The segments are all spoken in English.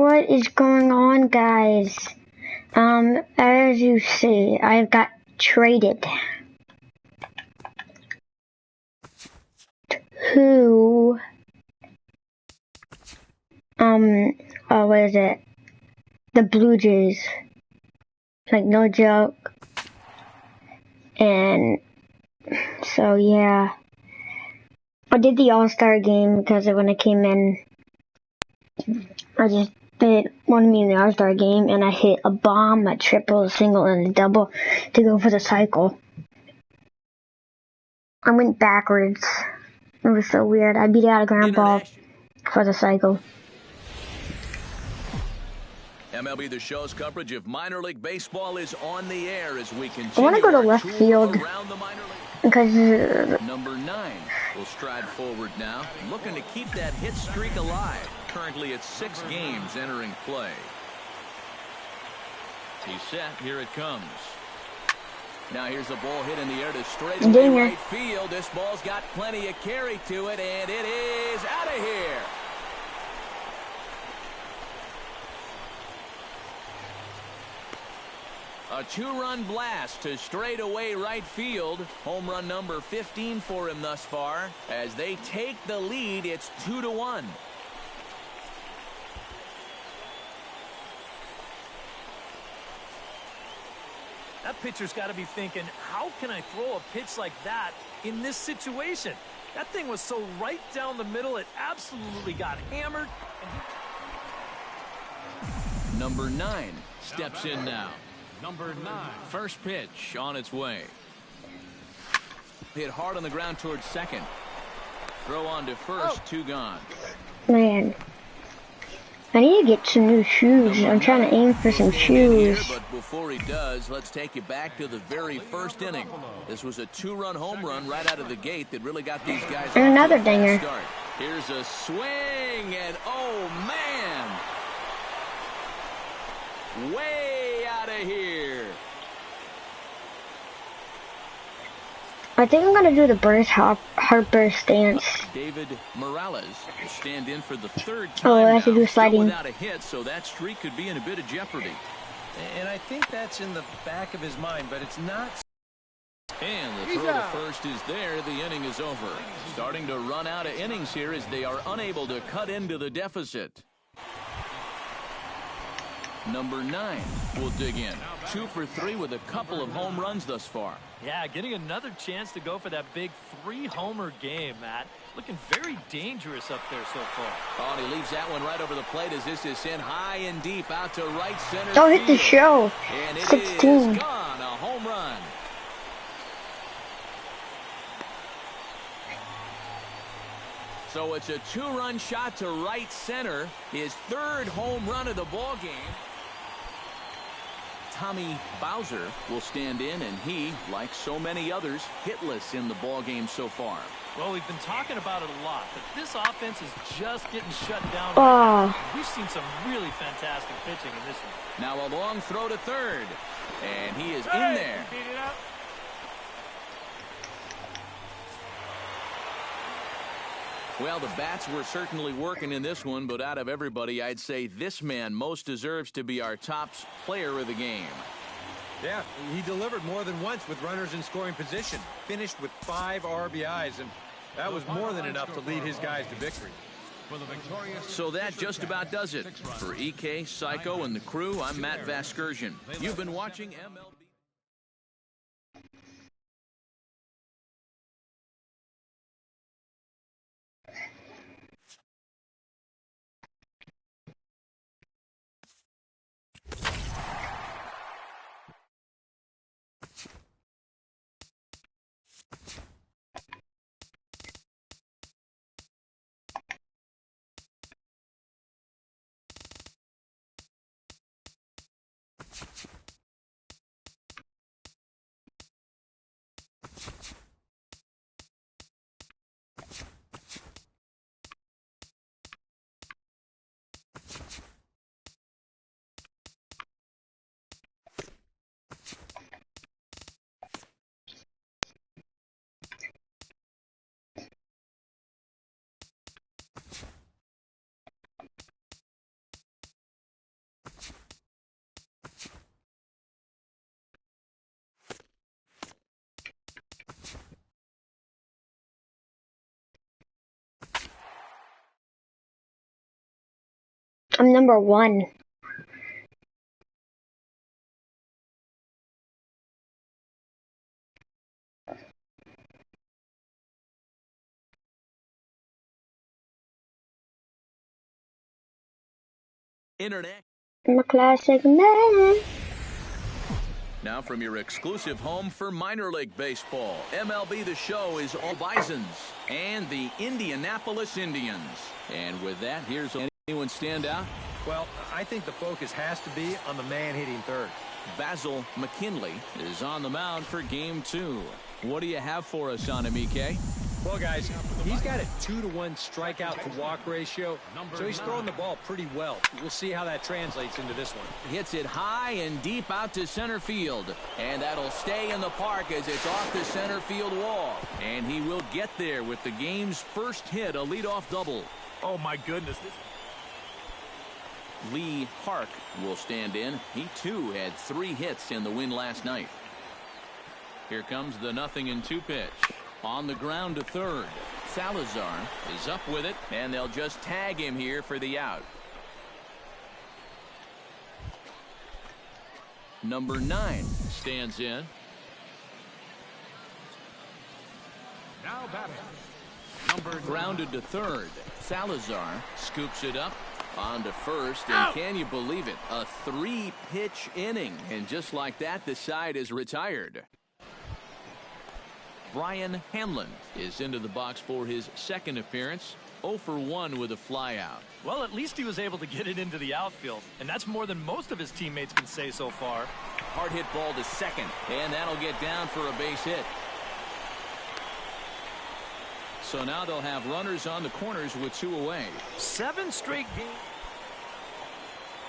What is going on, guys? As you see, I got traded to, what is it? The Blue Jays. Like, no joke. And, so yeah. I did the All-Star game because when I came in, they wanted me in the All-Star game, and I hit a bomb, a triple, a single, and a double to go for the cycle. I went backwards. It was so weird. I beat out a ground ball for the cycle. MLB The Show's coverage of minor league baseball is on the air as we continue. I want to go to left field because number 9 will stride forward now, looking to keep that hit streak alive. Currently it's 6 games entering play. He's set. Here it comes. Now here's a ball hit in the air to straightaway right field. This ball's got plenty of carry to it, and it is out of here. A 2-run blast to straightaway right field. Home run number 15 for him thus far. As they take the lead, it's 2-1. That pitcher's got to be thinking, how can I throw a pitch like that in this situation? That thing was so right down the middle, it absolutely got hammered. Number 9 steps in now. Number 9. First pitch on its way. Hit hard on the ground towards second. Throw on to first, 2 gone. Man, I need to get some new shoes. I'm trying to aim for some shoes. But before he does, let's take you back to the very first inning. This was a 2-run home run right out of the gate that really got these guys. And another dinger. Here's a swing, and oh man, way out of here. I think I'm gonna do the Bryce Harper stance. David Morales will stand in for the 3rd time. Oh, I have to do sliding. Without a hit, so that streak could be in a bit of jeopardy. And I think that's in the back of his mind, but it's not. And the throw to first is there. The inning is over. Starting to run out of innings here as they are unable to cut into the deficit. Number 9 will dig in. 2 for 3 with a couple of home runs thus far. Yeah, getting another chance to go for that big 3-homer game, Matt. Looking very dangerous up there so far. Oh, and he leaves that one right over the plate as this is sent high and deep out to right center. Don't hit the show. And it 16. is gone. A home run. So it's a 2-run shot to right center. His 3rd home run of the ball game. Tommy Bowser will stand in, and he, like so many others, hitless in the ball game so far. Well, we've been talking about it a lot, but this offense is just getting shut down. We've seen some really fantastic pitching in this one. Now a long throw to third, and he is in there. Well, the bats were certainly working in this one, but out of everybody, I'd say this man most deserves to be our top player of the game. Yeah, he delivered more than once with runners in scoring position. Finished with 5 RBIs, and that was more than enough to lead his guys to victory. So that just about does it. For EK, Psycho, and the crew, I'm Matt Vasgersian. You've been watching MLB. I'm number 1. Internet. I'm a classic man. Now from your exclusive home for minor league baseball, MLB The Show is all Bisons and the Indianapolis Indians. And with that, here's anyone stand out? Well, I think the focus has to be on the man hitting third. Basil McKinley is on the mound for game 2. What do you have for us on him, EK? Well, guys, he's got a 2-to-1 strikeout to walk ratio, so he's throwing the ball pretty well. We'll see how that translates into this one. Hits it high and deep out to center field, and that'll stay in the park as it's off the center field wall. And he will get there with the game's first hit, a leadoff double. Oh, my goodness. Lee Park will stand in. He, too, had 3 hits in the win last night. Here comes the 0-2 pitch. On the ground to third. Salazar is up with it, and they'll just tag him here for the out. Number 9 stands in. Now batting. Grounded to third. Salazar scoops it up on to first, and can you believe it? A 3-pitch inning, and just like that, the side is retired. Brian Hamlin is into the box for his second appearance. 0 for 1 with a flyout. Well, at least he was able to get it into the outfield, and that's more than most of his teammates can say so far. Hard hit ball to second, and that'll get down for a base hit. So now they'll have runners on the corners with 2 away. 7 straight games.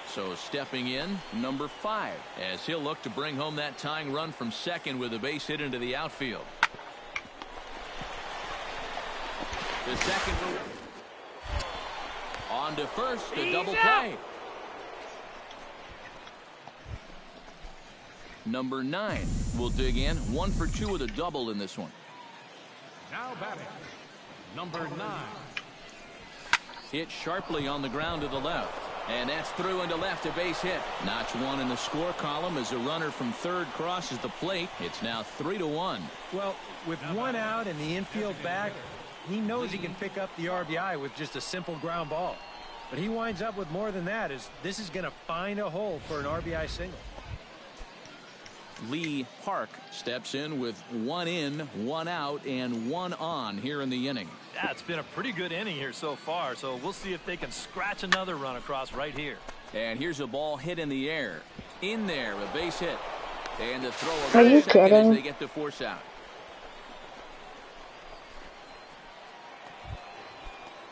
So stepping in, number 5, as he'll look to bring home that tying run from second with a base hit into the outfield. The second on to first, the double play. Number 9 will dig in. 1 for 2 with a double in this one. Now batting. Number 9. Hit sharply on the ground to the left. And that's through into left, a base hit. Notch 1 in the score column as a runner from third crosses the plate. It's now 3-1. Well, with 1 out and the infield back, he knows he can pick up the RBI with just a simple ground ball. But he winds up with more than that, as this is going to find a hole for an RBI single. Lee Park steps in with 1 in, 1 out, and 1 on here in the inning. Yeah, it's been a pretty good inning here so far, so we'll see if they can scratch another run across right here. And here's a ball hit in the air. In there, a base hit. And the throw Are you second kidding? as they get the force out.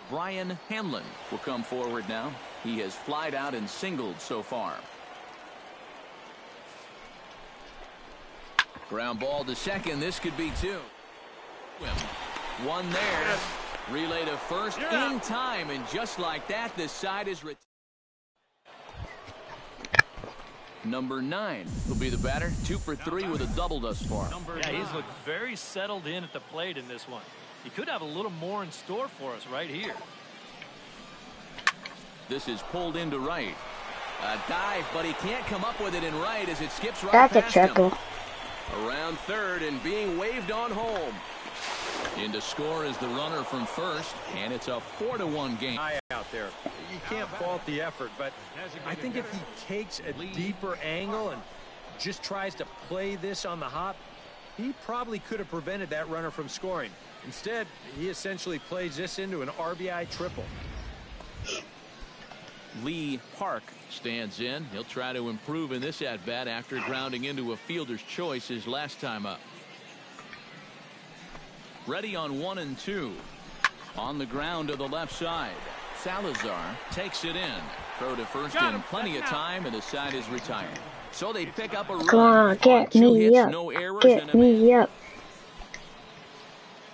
Brian Hamlin will come forward now. He has flied out and singled so far. Ground ball to second. This could be 2. 1 there. Relay to first in time, and just like that, the side is retired. Number 9 will be the batter. 2 for 3 with a double thus far. Yeah, he's looked very settled in at the plate in this one. He could have a little more in store for us right here. This is pulled into right. A dive, but he can't come up with it in right as it skips right That's a past him. triple. Around third and being waved on home. In to score is the runner from first, and it's a 4-1 game. High out there. You can't fault the effort, but I think if he takes a deeper angle and just tries to play this on the hop, he probably could have prevented that runner from scoring. Instead, he essentially plays this into an RBI triple. Lee Park stands in. He'll try to improve in this at-bat after grounding into a fielder's choice his last time up. Ready on 1 and 2. On the ground to the left side. Salazar takes it in. Throw to first in plenty of time, and the side is retired. So they pick up a run. Come on, get 2 me hits, up. no errors, Get and a me up.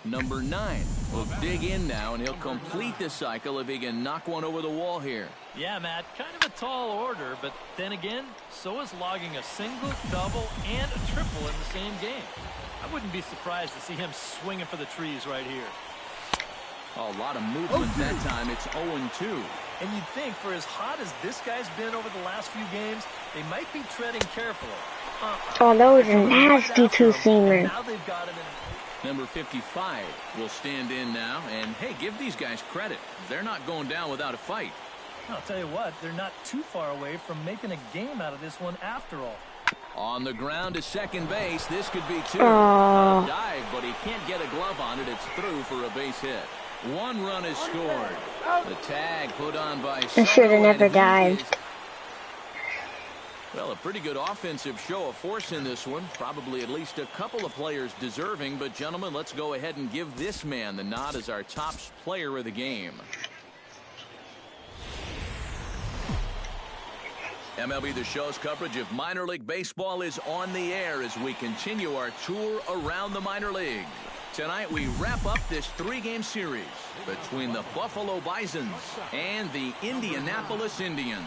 Number 9 will dig in now, and he'll complete the cycle if he can knock one over the wall here. Yeah, Matt, kind of a tall order, but then again, so is logging a single, double, and a triple in the same game. I wouldn't be surprised to see him swinging for the trees right here. A lot of movement that time. It's 0-2. And you'd think for as hot as this guy's been over the last few games, they might be treading carefully. Oh, that was a nasty two-seamer. Now they've got him in. Number 55 will stand in now. And, hey, give these guys credit. They're not going down without a fight. I'll tell you what, they're not too far away from making a game out of this one after all. On the ground to second base. This could be two. Oh. A dive, but he can't get a glove on it. It's through for a base hit. One run is scored. The tag put on by I should have never dived. dived. Well, a pretty good offensive show of force in this one. Probably at least a couple of players deserving. But, gentlemen, let's go ahead and give this man the nod as our top player of the game. MLB The Show's coverage of minor league baseball is on the air as we continue our tour around the minor leagues. Tonight we wrap up this three-game series between the Buffalo Bisons and the Indianapolis Indians.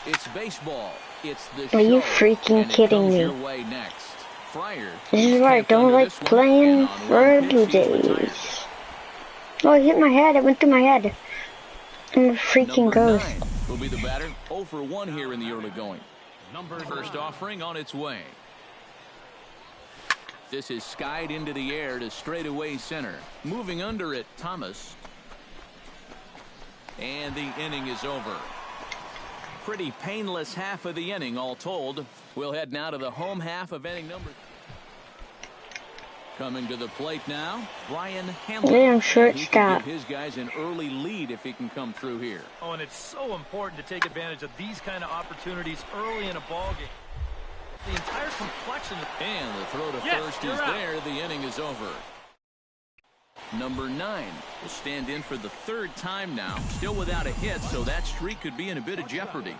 It's baseball. It's the show. Are you freaking kidding me? Your way next. Fryer, This is why I don't like playing for Blue Jays. Oh, I hit my head. It went through my head. I'm a freaking ghost. 9 will be the batter. 0 for 1 here in the early going. Number First 9. offering on its way. This is skied into the air to straightaway center. Moving under it, Thomas. And the inning is over. Pretty painless half of the inning all told. We'll head now to the home half of inning number. Coming to the plate now, Brian Hamlin. Damn He shortstop. could give his guys an early lead if he can come through here. Oh, and it's so important to take advantage of these kind of opportunities early in a ball game. The entire complexion of... And the throw to first is there. The inning is over. Number 9 will stand in for the third time now. Still without a hit, so that streak could be in a bit of jeopardy.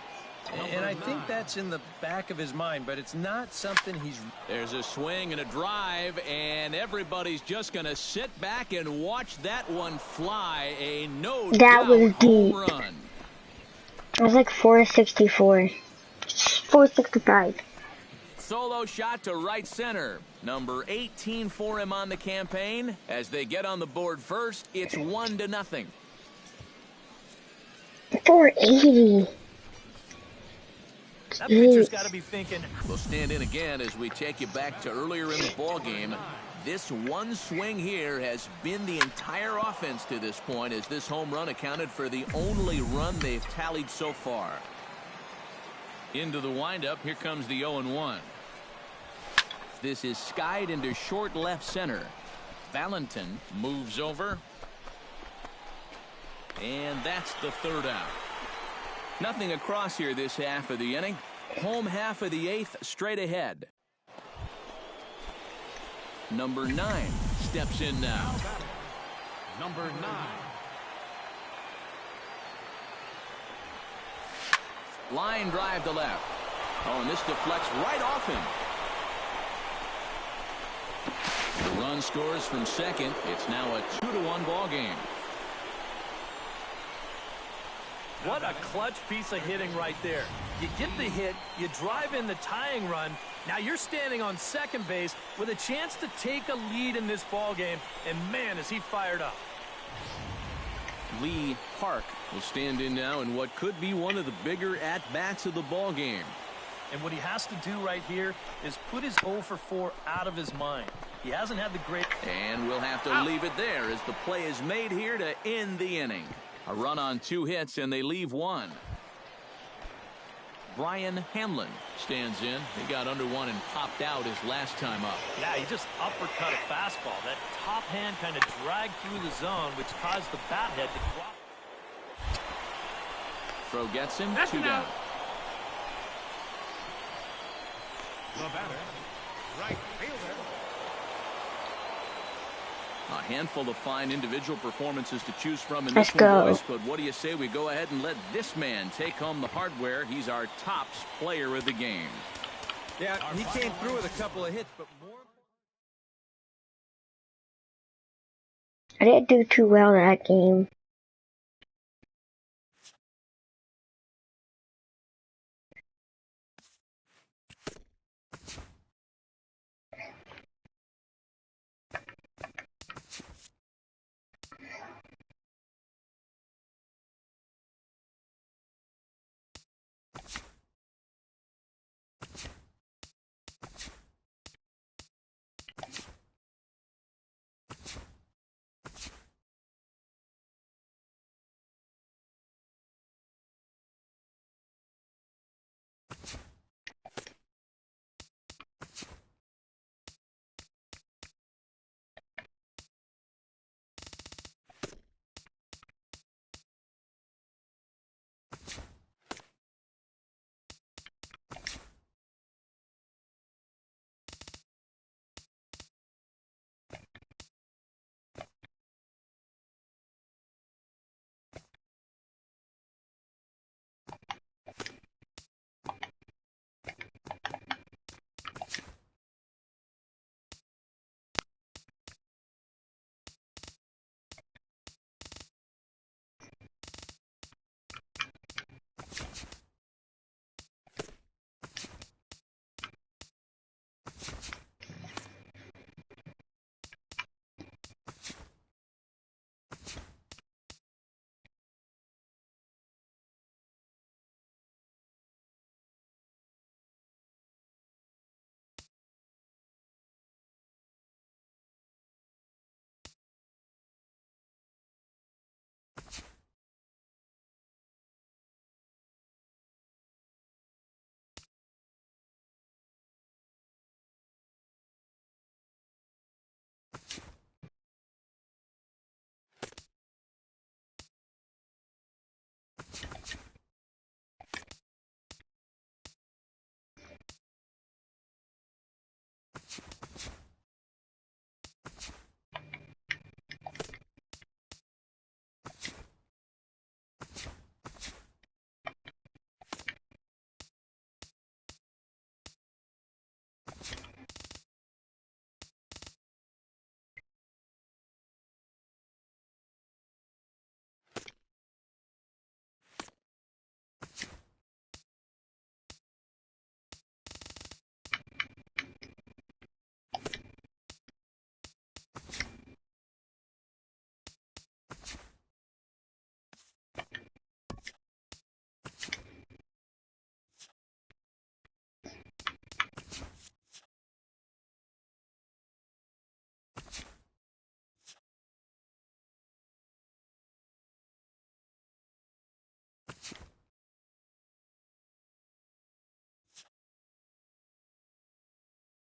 And I think that's in the back of his mind, but it's not something he's... There's a swing and a drive, and everybody's just going to sit back and watch that one fly. A no-doubt was home deep. run. I was like 464. 465. Solo shot to right center. Number 18 for him on the campaign. As they get on the board first, it's 1-0. 480. That pitcher's got to be thinking, We'll stand in again as we take you back to earlier in the ball game. This one swing here has been the entire offense to this point, as this home run accounted for the only run they've tallied so far. Into the windup, here comes the 0-1. This is skied into short left center. Valentin moves over. And that's the third out. Nothing across here this half of the inning. Home half of the 8th straight ahead. Number 9 steps in now. Number 9. Line drive to left. Oh, and this deflects right off him. The run scores from second. It's now a 2-1 ball game. what a clutch piece of hitting right there. You get the hit, you drive in the tying run. Now you're standing on second base with a chance to take a lead in this ball game, and man, is he fired up. Lee Park will stand in now in what could be one of the bigger at-bats of the ball game. And what he has to do right here is put his 0 for 4 out of his mind. He hasn't had the great... And we'll have to leave it there as the play is made here to end the inning. A run on 2 hits, and they leave 1. Brian Hamlin stands in. He got under 1 and popped out his last time up. Yeah, he just uppercut a fastball. That top hand kind of dragged through the zone, which caused the bat head to drop. Throw gets him. That's 2 down. enough. The batter, right fielder. A handful of fine individual performances to choose from in Let's this one, go. boys. But what do you say we go ahead and let this man take home the hardware? He's our top player of the game. Yeah, he came through with a couple of hits, but more... I didn't do too well that game.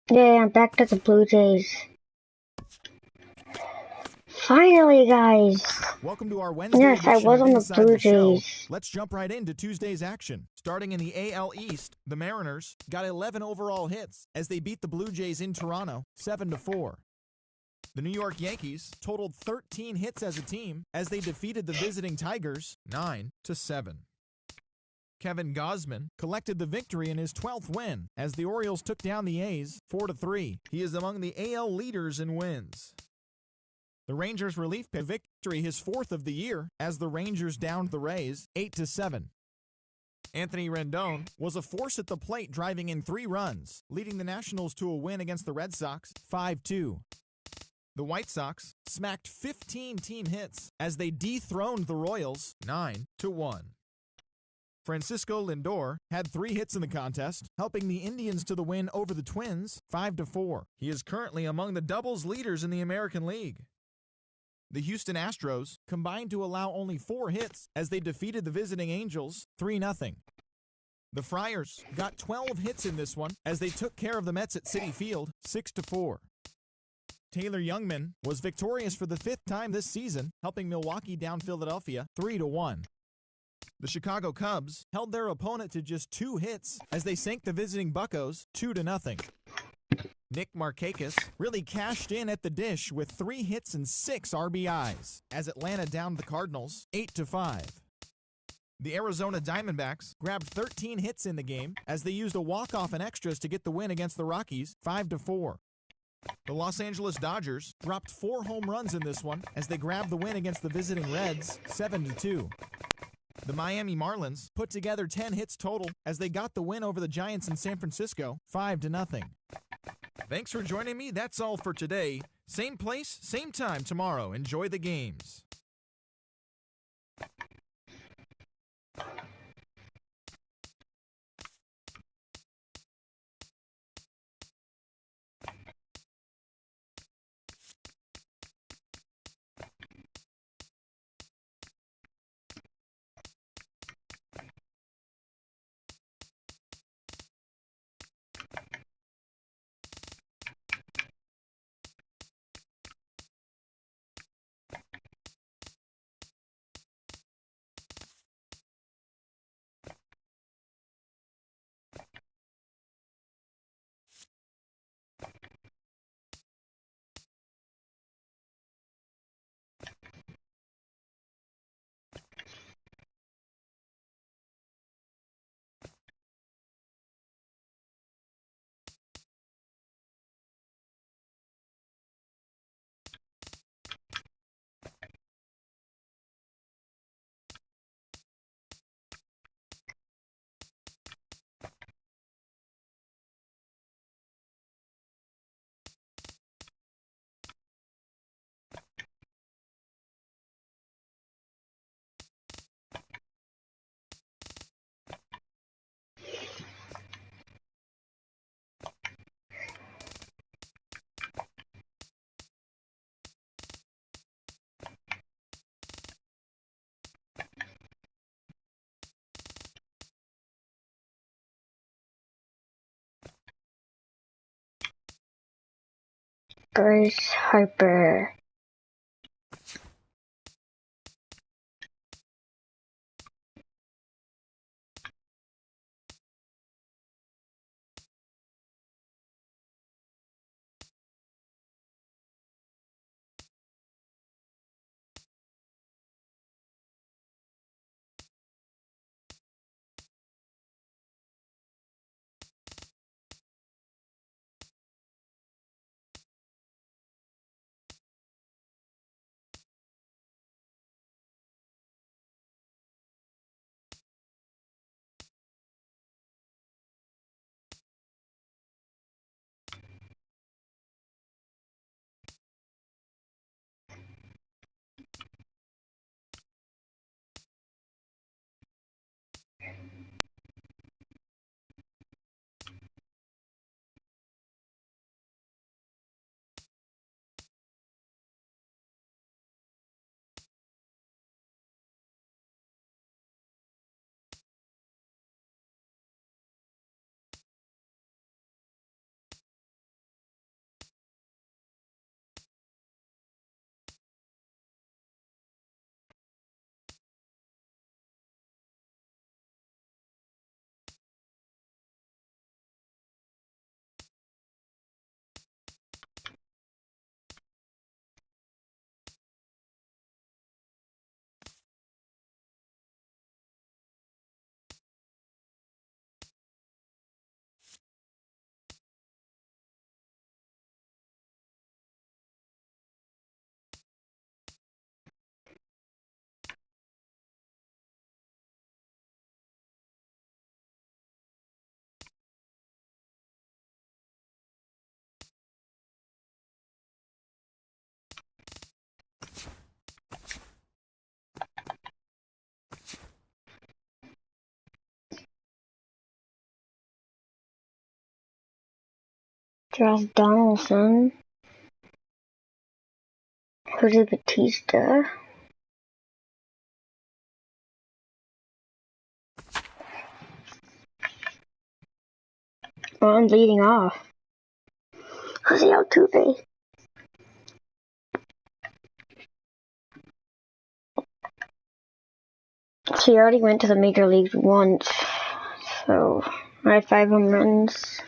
Yeah, I'm back to the Blue Jays. Finally, guys. Welcome to our Wednesday Yes, I edition was of on the Inside Blue the Show. Jays. Let's jump right into Tuesday's action. Starting in the AL East, the Mariners got 11 overall hits as they beat the Blue Jays in Toronto 7-4. The New York Yankees totaled 13 hits as a team as they defeated the visiting Tigers 9-7. Kevin Gausman collected the victory in his 12th win as the Orioles took down the A's 4-3. He is among the AL leaders in wins. The Rangers relief pitcher victory, his 4th of the year, as the Rangers downed the Rays 8-7. Anthony Rendon was a force at the plate, driving in 3 runs, leading the Nationals to a win against the Red Sox 5-2. The White Sox smacked 15 team hits as they dethroned the Royals 9-1. Francisco Lindor had 3 hits in the contest, helping the Indians to the win over the Twins 5-4. He is currently among the doubles leaders in the American League. The Houston Astros combined to allow only 4 hits as they defeated the visiting Angels 3-0. The Friars got 12 hits in this one as they took care of the Mets at Citi Field 6-4. Taylor Youngman was victorious for the 5th time this season, helping Milwaukee down Philadelphia 3-1. The Chicago Cubs held their opponent to just 2 hits as they sank the visiting Buccos 2-0. Nick Markakis really cashed in at the dish with 3 hits and 6 RBIs as Atlanta downed the Cardinals 8-5. The Arizona Diamondbacks grabbed 13 hits in the game as they used a walk-off and extras to get the win against the Rockies 5-4. The Los Angeles Dodgers dropped 4 home runs in this one as they grabbed the win against the visiting Reds 7-2. The Miami Marlins put together 10 hits total as they got the win over the Giants in San Francisco 5-0. Thanks for joining me. That's all for today. Same place, same time tomorrow. Enjoy the games. Bryce Harper. Josh Donaldson. Jose Batista. Oh, I'm leading off. Jose Altuve. He already went to the major leagues once, so I had 5 home runs.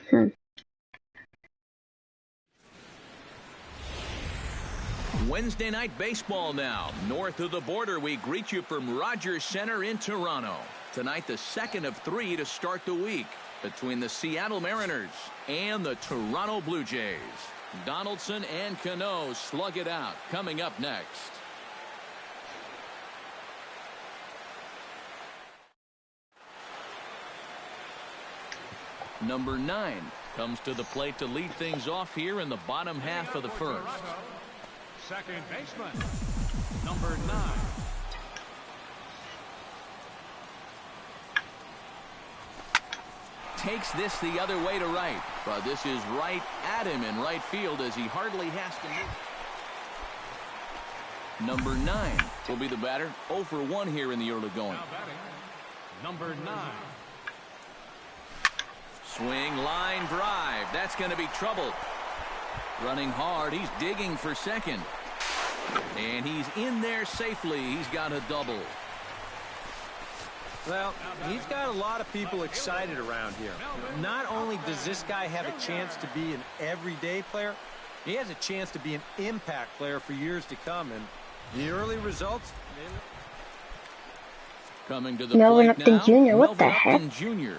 Wednesday night baseball now. North of the border, we greet you from Rogers Center in Toronto. Tonight, the second of 3 to start the week between the Seattle Mariners and the Toronto Blue Jays. Donaldson and Cano slug it out. Coming up next. Number 9 comes to the plate to lead things off here in the bottom half of the first. Second baseman, number 9. Takes this the other way to right, but this is right at him in right field as he hardly has to move. Number 9 will be the batter. 0 for 1 here in the early going. Now batting, number 9. Swing, line, drive. That's going to be trouble. Running hard. He's digging for second. And he's in there safely. He's got a double. Well, he's got a lot of people excited around here. Not only does this guy have a chance to be an everyday player, he has a chance to be an impact player for years to come. And the early results... Coming to the Melvin plate Upton now, Jr. What the Melvin heck? Upton Jr.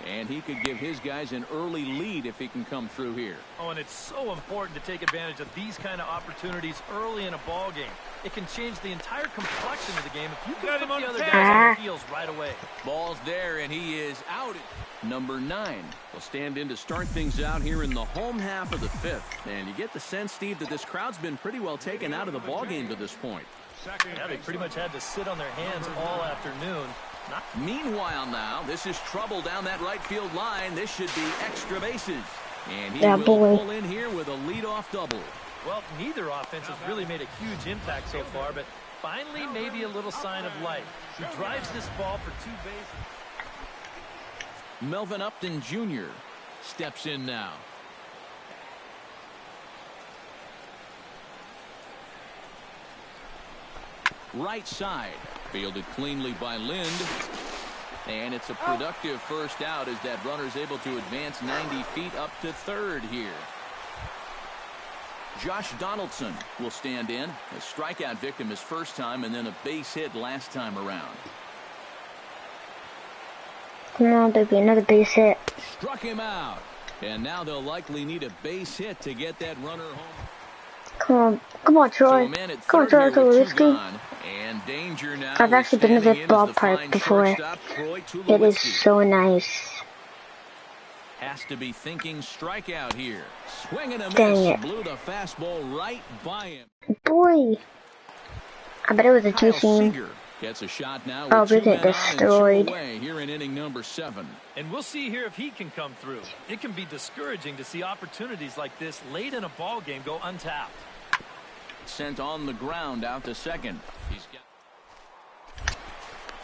And he could give his guys an early lead if he can come through here. Oh, and it's so important to take advantage of these kind of opportunities early in a ball game. It can change the entire complexion of the game if you can put the other guys on the heels right away. Ball's there, and he is out. Number 9 will stand in to start things out here in the home half of the 5th. And you get the sense, Steve, that this crowd's been pretty well taken out of the ball game to this point. Yeah, they pretty much had to sit on their hands all afternoon. Meanwhile now, this is trouble down that right field line. This should be extra bases. And he Yeah, will boy. pull in here with a leadoff double. Well, neither offense has really made a huge impact so far, but finally maybe a little sign of life. He drives this ball for 2 bases. Melvin Upton Jr. steps in now. Right side. Fielded cleanly by Lind. And it's a productive first out as that runner's able to advance 90 feet up to third here. Josh Donaldson will stand in. A strikeout victim his first time and then a base hit last time around. Come on, baby, another base hit. Struck him out. And now they'll likely need a base hit to get that runner home. Come on, Troy. Come on, Troy Tulowitzki. And danger now. I've actually been to this ballpark before. It is so nice. Has to be thinking strikeout here. Swing and a Dang miss. it. Blew the fastball right by him. Boy. I bet it was a Kyle two-seam. Seager gets a shot now. Oh, with we 2 get men on and 2 destroyed. away here in inning number 7. And we'll see here if he can come through. It can be discouraging to see opportunities like this late in a ball game go untapped. Sent on the ground out to second. He's got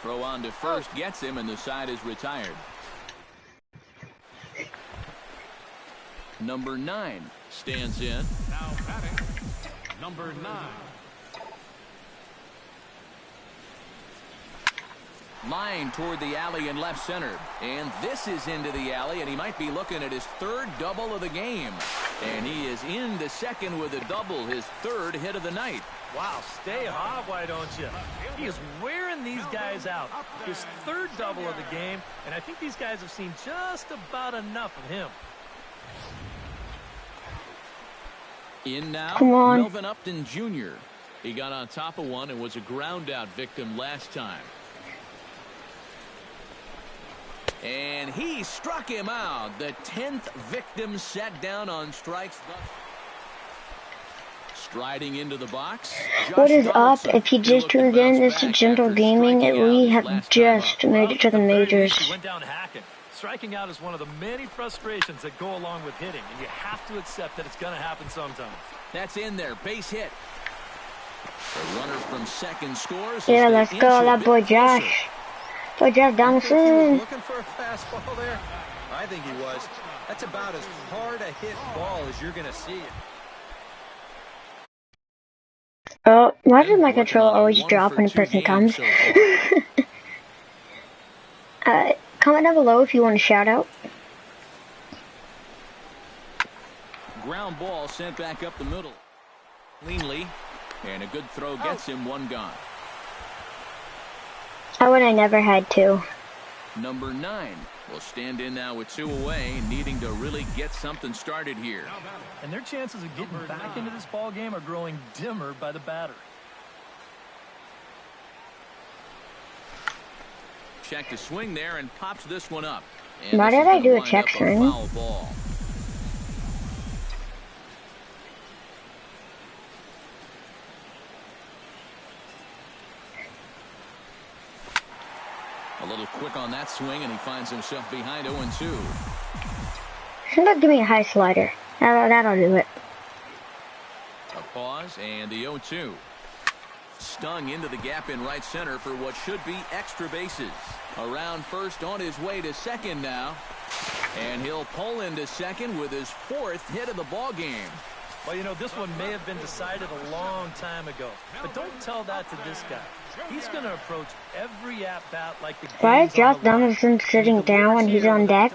throw on to first, gets him, and the side is retired. Number 9 stands in. Now batting, number 9. Line toward the alley in left center. And this is into the alley, and he might be looking at his 3rd double of the game. And he is into second with a double, his 3rd hit of the night. Wow, stay hot, why don't you? He is wearing these guys out. His 3rd double of the game, and I think these guys have seen just about enough of him. In now, Come on. Melvin Upton Jr. He got on top of one and was a ground out victim last time. And he struck him out. The 10th victim sat down on strikes. Striding into the box. What is up? If you just tuned in, this is Gentle Gaming, and we have just made it to the majors. He went down hacking. Striking out is one of the many frustrations that go along with hitting, and you have to accept that it's going to happen sometimes. That's in there. Base hit. The runner from second scores. Yeah, let's go. That boy Josh. Boy Josh Donaldson. Looking for a fastball there? I think he was. That's about as hard a hit ball as you're going to see. Oh, why does my controller always drop when a person comes? Comment down below if you want a shout out. Ground ball sent back up the middle. Cleanly. And a good throw gets him one gone. I would have never had to. Number 9 will stand in now with 2 away, needing to really get something started here. And their chances of getting back into this ball game are growing dimmer by the batter. Check the swing there and pops this one up. And Why did I do a check swing? Foul ball. A little quick on that swing, and he finds himself behind 0-2. Somebody give me a high slider. That'll do it. A pause, and the 0-2. Stung into the gap in right center for what should be extra bases. Around first, on his way to second now. And he'll pull into second with his 4th hit of the ball game. Well, you know, this one may have been decided a long time ago. But don't tell that to this guy. He's going to approach every at-bat like the game's Why is Josh on the line. Donaldson sitting down when he's on deck?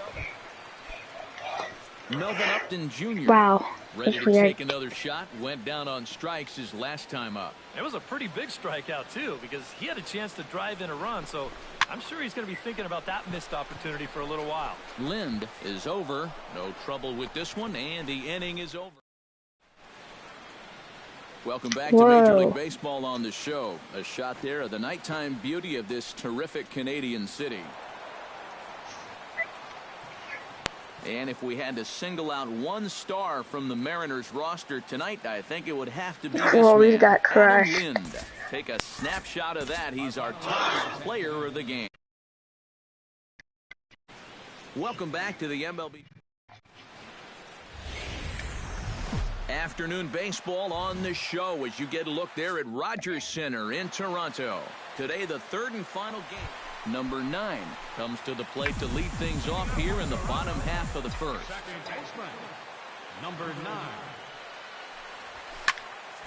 Melvin Upton Jr. Wow, ready that's to weird. take another shot. Went down on strikes his last time up. It was a pretty big strikeout, too, because he had a chance to drive in a run, so I'm sure he's going to be thinking about that missed opportunity for a little while. Lind is over. No trouble with this one, and the inning is over. Welcome back to Major League Baseball on the show. A shot there of the nighttime beauty of this terrific Canadian city. And if we had to single out one star from the Mariners roster tonight, I think it would have to be this Well, we man, got crushed. Adam Lind. Take a snapshot of that. He's our top player of the game. Welcome back to the MLB. Afternoon baseball on the show as you get a look there at Rogers Center in Toronto. Today, the 3rd and final game. Number 9 comes to the plate to lead things off here in the bottom half of the 1st. Second baseman, number 9.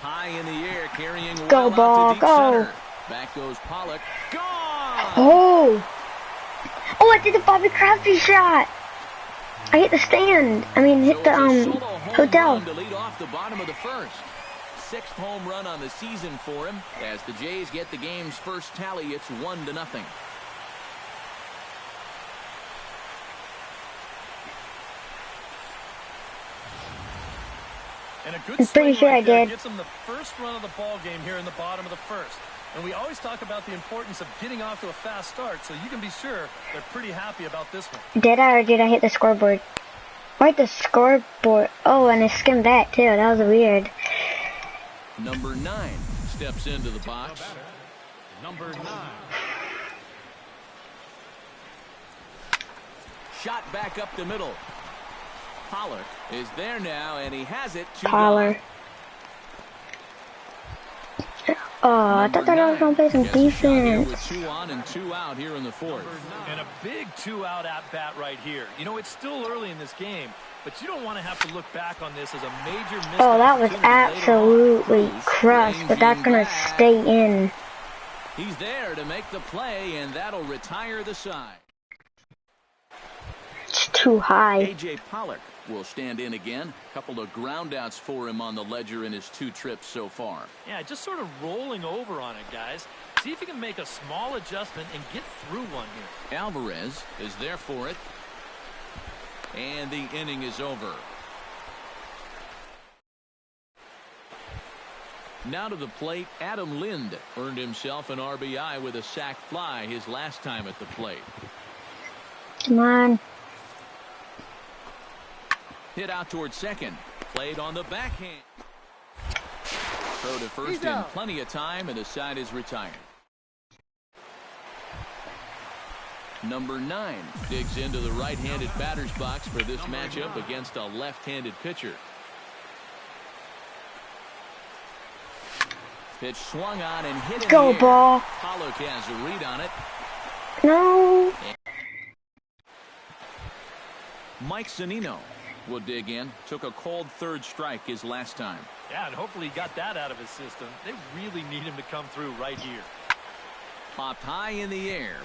High in the air, carrying Go, well ball, out to deep go. center. Back goes Pollock. Gone! Oh! Oh, I did the Bobby Crosby shot! I hit the stand. I mean, hit the, hotel. To lead off the bottom of the 1st. 6th home run on the season for him. As the Jays get the game's first tally, it's 1-0. And a good I'm pretty swing sure right I there did. gets him the first run of the ball game here in the bottom of the 1st. And we always talk about the importance of getting off to a fast start, so you can be sure they're pretty happy about this one. Did I or did I hit the scoreboard? I hit the scoreboard. Oh, and I skimmed that too. That was weird. Number 9 steps into the box. Number 9. Shot back up the middle. Pollard is there now, and he has it. Pollard. Oh, I thought that I was going to play some defense. With 2 on and 2 out here in the 4th. And a big 2-out at-bat right here. You know, it's still early in this game, but you don't want to have to look back on this as a major missed Oh, that was opportunity absolutely crushed, but that's going to stay in. He's there to make the play, and that'll retire the side. It's too high. A.J. Pollock will stand in again. A couple of groundouts for him on the ledger in his 2 trips so far. Yeah, just sort of rolling over on it, guys. See if you can make a small adjustment and get through one here. Alvarez is there for it. And the inning is over. Now to the plate, Adam Lind earned himself an RBI with a sac fly his last time at the plate. Come on. Hit out towards second. Played on the backhand. Throw to first in plenty of time, and the side is retired. Number 9 digs into the right-handed batter's box for this matchup against a left-handed pitcher. Pitch swung on and hit in Go the air. ball. Pollock has a read on it. No. Mike Zunino will dig in. Took a cold third strike his last time. Yeah, and hopefully he got that out of his system. They really need him to come through right here. Popped high in the air.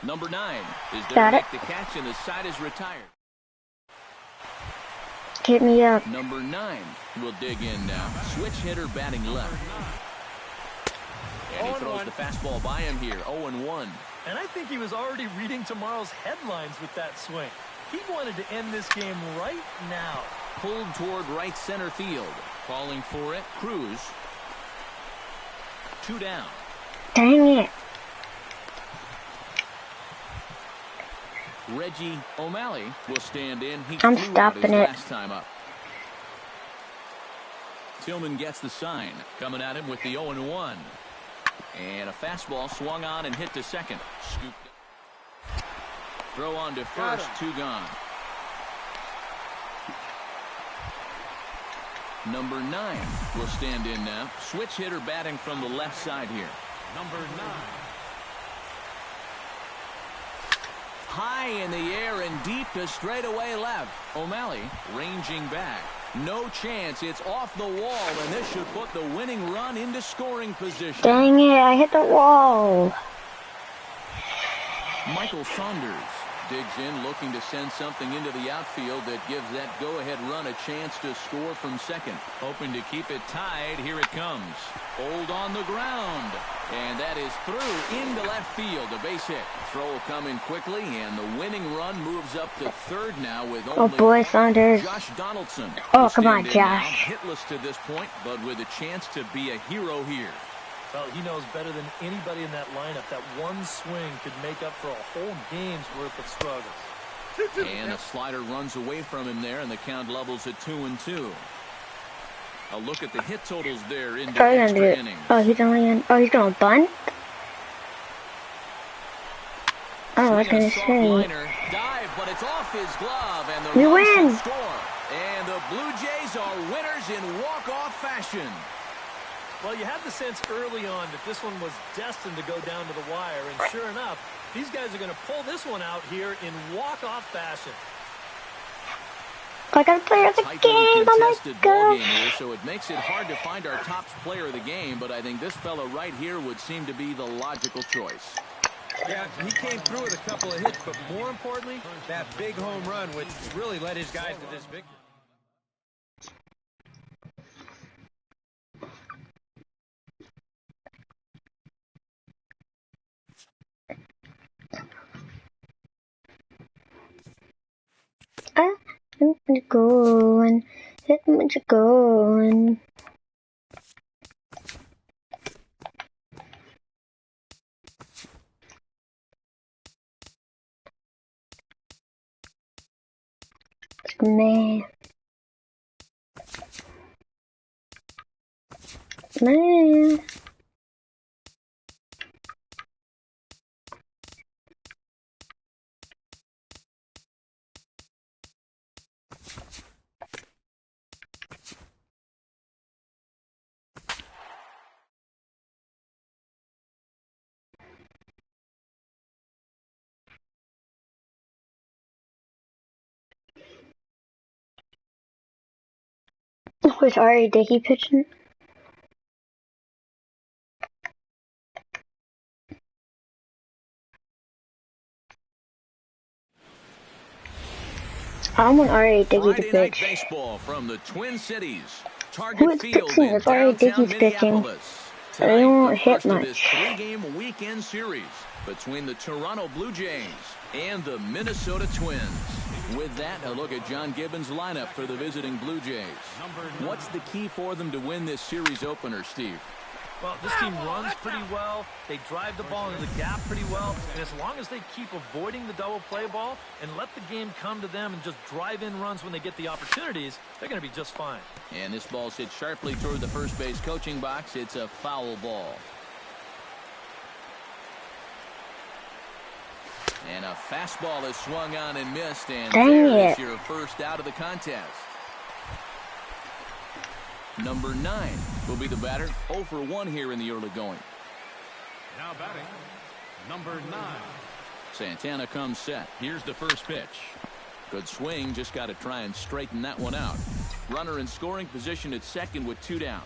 Number 9 is there to make the catch, and the side is retired. Get me up. Number 9 will dig in now. Switch hitter batting left. And he throws the fastball by him here. 0-1. And I think he was already reading tomorrow's headlines with that swing. He wanted to end this game right now. Pulled toward right center field. Calling for it, Cruz. 2 down. Dang it. Reggie O'Malley will stand in. He I'm flew out his stopping it. last time up. Tillman gets the sign. Coming at him with the 0-1. And a fastball swung on and hit to second. Scooped. Throw on to first. 2 gone. Number 9 will stand in now. Switch hitter batting from the left side here. Number 9. High in the air and deep to straightaway left. O'Malley ranging back. No chance. It's off the wall, and this should put the winning run into scoring position. Dang it, I hit the wall. Michael Saunders digs in, looking to send something into the outfield that gives that go-ahead run a chance to score from second. Hoping to keep it tied. Here it comes. Hold on the ground. And that is through into left field. A base hit. Throw will come in quickly, and the winning run moves up to third now with only... Oh boy, Saunders. Josh Donaldson. Oh, come on, Josh. Hitless to this point, but with a chance to be a hero here. Well, he knows better than anybody in that lineup that one swing could make up for a whole game's worth of struggles. And a slider runs away from him there, and the count levels at 2-2. A look at the hit totals there into extra innings. Oh, he's only in. Oh, he's going to bunt? Oh, I was going to say. Liner, dive, but it's off his glove, and the we win. Score. And the Blue Jays are winners in walk-off fashion. Well, you had the sense early on that this one was destined to go down to the wire, and sure enough, these guys are going to pull this one out here in walk-off fashion. I got a player of the game. Oh my gosh. Here, so it makes it hard to find our top player of the game, but I think this fellow right here would seem to be the logical choice. Yeah, he came through with a couple of hits, but more importantly, that big home run, which really led his guys to this victory. Going, hit me going. Man. Was R.A. Dickey pitching? I want R.A. Dickey to pitch. Baseball from the Twin Cities. Who is pitching if R.A. Dickey's pitching? They won't hit much. 3-game weekend series between the Toronto Blue Jays and the Minnesota Twins. With that, a look at John Gibbons' lineup for the visiting Blue Jays. What's the key for them to win this series opener, Steve? Well, this team runs pretty well. They drive the ball into the gap pretty well. And as long as they keep avoiding the double play ball and let the game come to them and just drive in runs when they get the opportunities, they're going to be just fine. And this ball's hit sharply toward the first base coaching box. It's a foul ball. And a fastball is swung on and missed, and Dang there is it. your first out of the contest. Number 9 will be the batter. 0 for 1 here in the early going. Now batting, number 9. Santana comes set. Here's the first pitch. Good swing, just got to try and straighten that one out. Runner in scoring position at second with 2 down.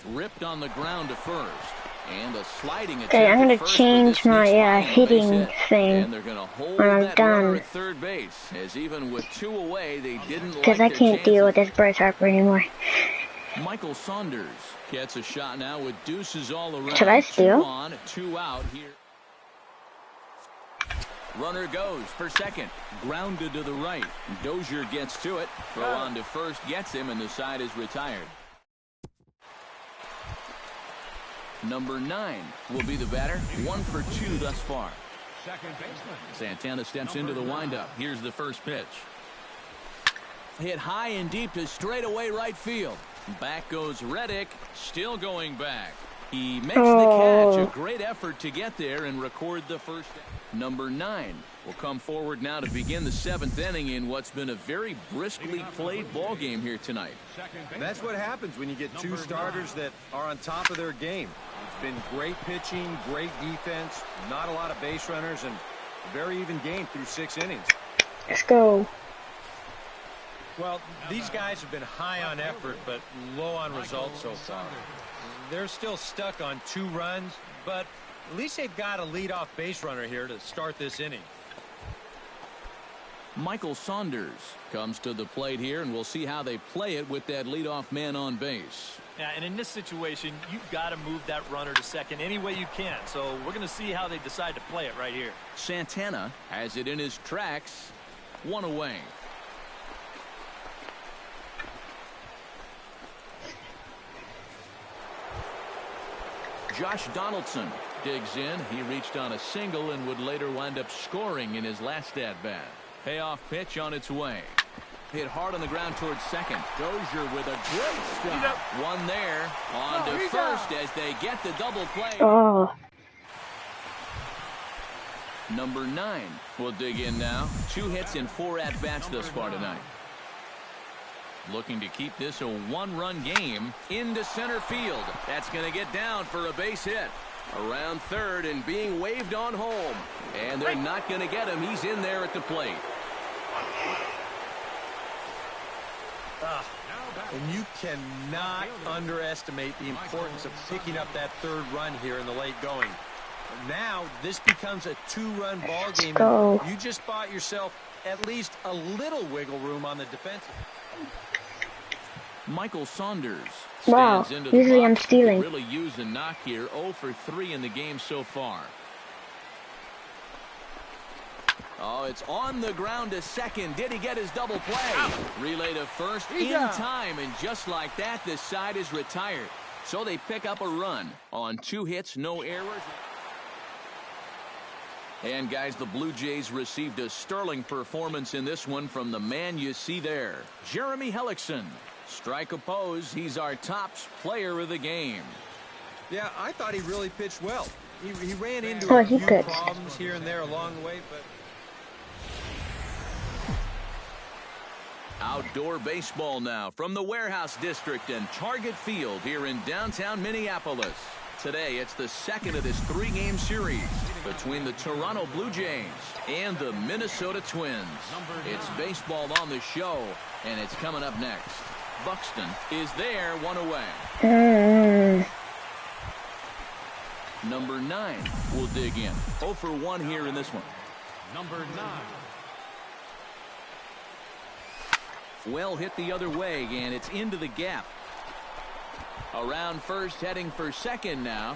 Ripped on the ground to first. And a sliding attempt. Okay, I'm at gonna first change for this my sneaks by on the base hitting hit. thing And they're gonna hold when I'm that runner done. at third base, as even with 2 away, they didn't because like I their can't deal with chances. this Bryce Harper anymore. Michael Saunders gets a shot now with deuces all around. Should I 2 steal? on, 2 out here. Runner goes for second. Grounded to the right. Dozier gets to it. Throw on to first gets him, and the side is retired. Number 9 will be the batter. 1 for 2 thus far. Second baseman. Santana steps into the windup. Here's the first pitch. Hit high and deep to straightaway right field. Back goes Reddick, still going back. He makes the catch. A great effort to get there and record the first. Number 9 will come forward now to begin the 7th inning in what's been a very briskly played ball game here tonight. That's what happens when you get 2 starters that are on top of their game. It's been great pitching, great defense, not a lot of base runners, and a very even game through 6 innings. Let's go. Well, these guys have been high on effort, but low on results so far. They're still stuck on 2 runs, but at least they've got a leadoff base runner here to start this inning. Michael Saunders comes to the plate here, and we'll see how they play it with that leadoff man on base. Yeah, and in this situation, you've got to move that runner to second any way you can. So we're going to see how they decide to play it right here. Santana has it in his tracks. 1 away. Josh Donaldson digs in. He reached on a single and would later wind up scoring in his last at-bat. Payoff pitch on its way. Hit hard on the ground towards second. Dozier with a great stop. 1 there. On to first as they get the double play. Oh, Number 9 will dig in now. 2 hits and 4 at-bats thus far tonight. Looking to keep this a 1-run game into center field. That's going to get down for a base hit. Around third and being waved on home. And they're not going to get him. He's in there at the plate. And you cannot underestimate the importance of picking up that 3rd run here in the late going. Now this becomes a 2-run ball game. go. You just bought yourself at least a little wiggle room on the defensive. Michael Saunders Wow, stands into the usually I'm box. stealing. Really used a knock here. 0 for 3 in the game so far. Oh, it's on the ground to second. Did he get his double play? Relay to first in time, and just like that, this side is retired. So they pick up a run on 2 hits, no errors. And guys, the Blue Jays received a sterling performance in this one from the man you see there, Jeremy Hellickson. Strike oppose. He's our top player of the game. Yeah, I thought he really pitched well. He ran into Oh, a he few pitched. problems here and there along the way, but Outdoor baseball now from the Warehouse District and Target Field here in downtown Minneapolis. Today, it's the second of this 3-game series between the Toronto Blue Jays and the Minnesota Twins. It's baseball on the show, and it's coming up next. Buxton is there, 1 away. Number 9 will dig in. 0 for 1 here in this one. Number 9. Well hit the other way, and it's into the gap. Around first, heading for second now.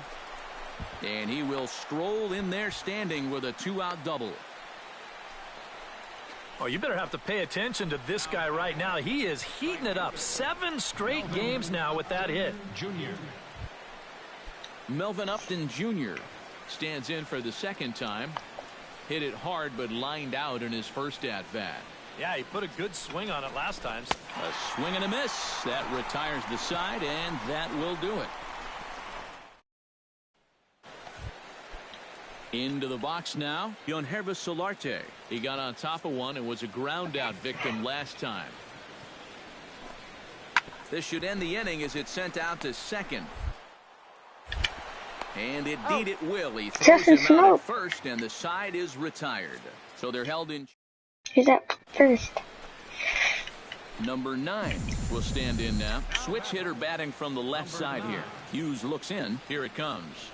And he will stroll in there standing with a 2-out double. Oh, you better have to pay attention to this guy right now. He is heating it up. 7 straight games now with that hit. Junior. Melvin Upton Jr. stands in for the 2nd time. Hit it hard, but lined out in his first at-bat. Yeah, he put a good swing on it last time. A swing and a miss. That retires the side, and that will do it. Into the box now, Yonherva Solarte. He got on top of one and was a ground out victim last time. This should end the inning as it's sent out to second. And indeed it will. He throws him out at first, and the side is retired. So they're held in. Who's up first? Number 9 will stand in now. Switch hitter batting from the left side here. Hughes looks in. Here it comes.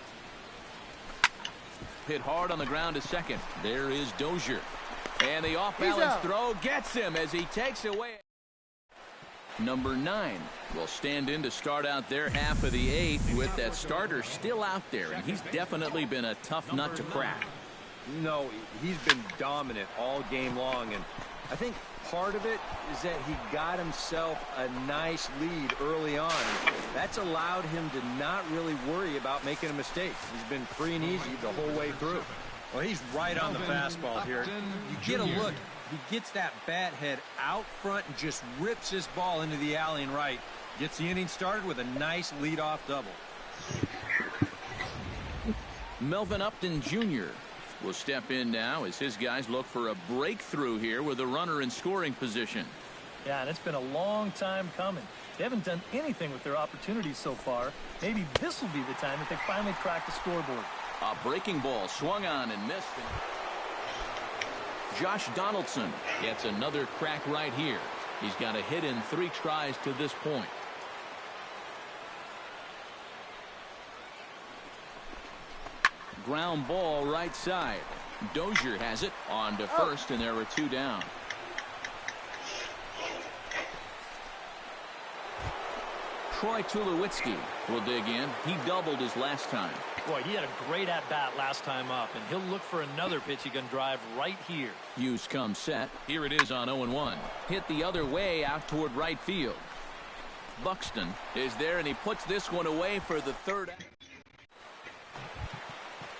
Hit hard on the ground to second. There is Dozier. And the off-balance throw gets him as he takes away. Number 9 will stand in to start out their half of the 8th with that starter still out there. And he's definitely been a tough nut to crack. No, he's been dominant all game long. And I think part of it is that he got himself a nice lead early on. That's allowed him to not really worry about making a mistake. He's been free and easy the whole way through. Well, he's right on the fastball here. You get a look. He gets that bat head out front and just rips this ball into the alley and right. Gets the inning started with a nice leadoff double. Melvin Upton Jr. will step in now as his guys look for a breakthrough here with a runner in scoring position. Yeah, and it's been a long time coming. They haven't done anything with their opportunities so far. Maybe this will be the time that they finally crack the scoreboard. A breaking ball swung on and missed. Josh Donaldson gets another crack right here. He's got a hit in 3 tries to this point. Ground ball right side. Dozier has it on to first, and there are 2 down. Troy Tulowitzki will dig in. He doubled his last time. Boy, he had a great at-bat last time up, and he'll look for another pitch he can drive right here. Hughes comes set. Here it is on 0-1. Hit the other way out toward right field. Buxton is there, and he puts this one away for the 3rd.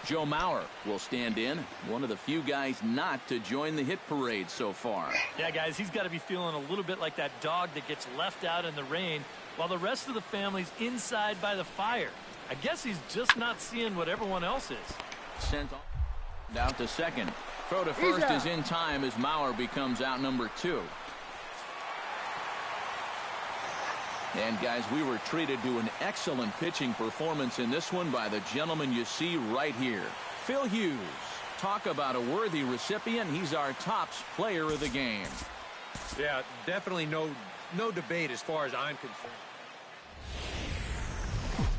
Joe Mauer will stand in. One of the few guys not to join the hit parade so far. Yeah, guys, he's got to be feeling a little bit like that dog that gets left out in the rain while the rest of the family's inside by the fire. I guess he's just not seeing what everyone else is. Sent out to second. Throw to first is in time as Mauer becomes out number 2. And guys, we were treated to an excellent pitching performance in this one by the gentleman you see right here. Phil Hughes. Talk about a worthy recipient. He's our tops player of the game. Yeah, definitely no debate as far as I'm concerned.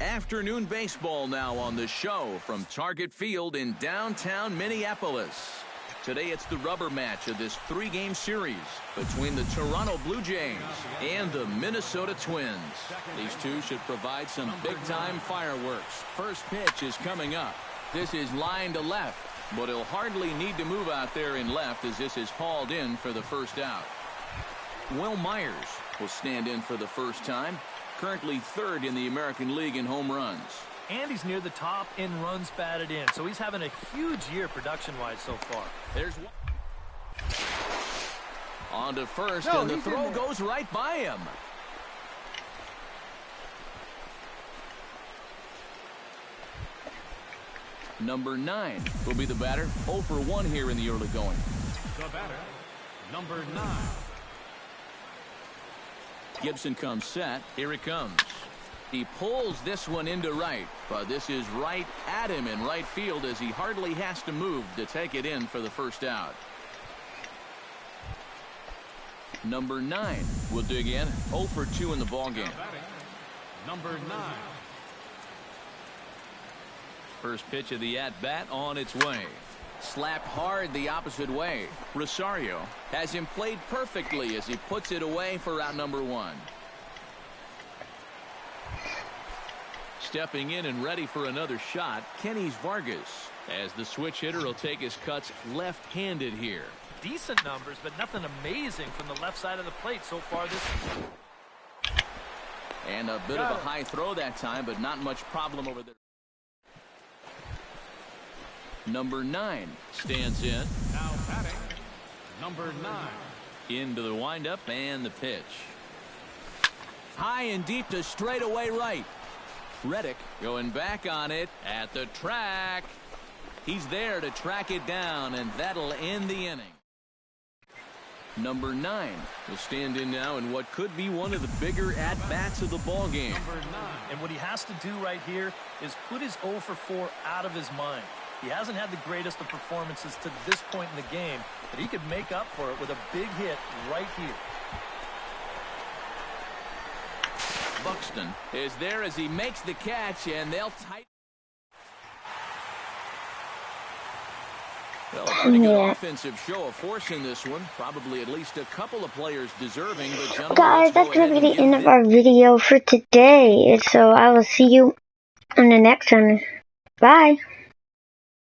Afternoon baseball now on the show from Target Field in downtown Minneapolis. Today it's the rubber match of this 3-game series between the Toronto Blue Jays and the Minnesota Twins. These two should provide some big-time fireworks. First pitch is coming up. This is line to left, but he'll hardly need to move out there in left as this is hauled in for the first out. Will Myers will stand in for the first time, currently 3rd in the American League in home runs. And he's near the top in runs batted in, so he's having a huge year production-wise so far. There's one. On to first, and the throw goes right by him. Number 9 will be the batter. 0 for 1 here in the early going. The batter, number 9. Gibson comes set. Here it comes. He pulls this one into right, but this is right at him in right field as he hardly has to move to take it in for the first out. Number 9 will dig in. 0 for 2 in the ballgame. Number 9. First pitch of the at-bat on its way. Slapped hard the opposite way. Rosario has him played perfectly as he puts it away for out number 1. Stepping in and ready for another shot, Kenny's Vargas, as the switch hitter will take his cuts left-handed here. Decent numbers, but nothing amazing from the left side of the plate so far this season. And a bit of a high throw that time, but not much problem over there. Number 9 stands in. Now batting, number 9. Into the windup and the pitch. High and deep to straightaway right. Reddick going back on it at the track. He's there to track it down, and that'll end the inning. Number 9 will stand in now in what could be one of the bigger at-bats of the ball game. And what he has to do right here is put his 0 for 4 out of his mind. He hasn't had the greatest of performances to this point in the game, but he could make up for it with a big hit right here. Buxton is there as he makes the catch, and they'll tighten. Well, a pretty good offensive show of force in this one. Probably at least a couple of players deserving. But gentlemen, guys, that's going to be the end of our video for today. So I will see you on the next one. Bye.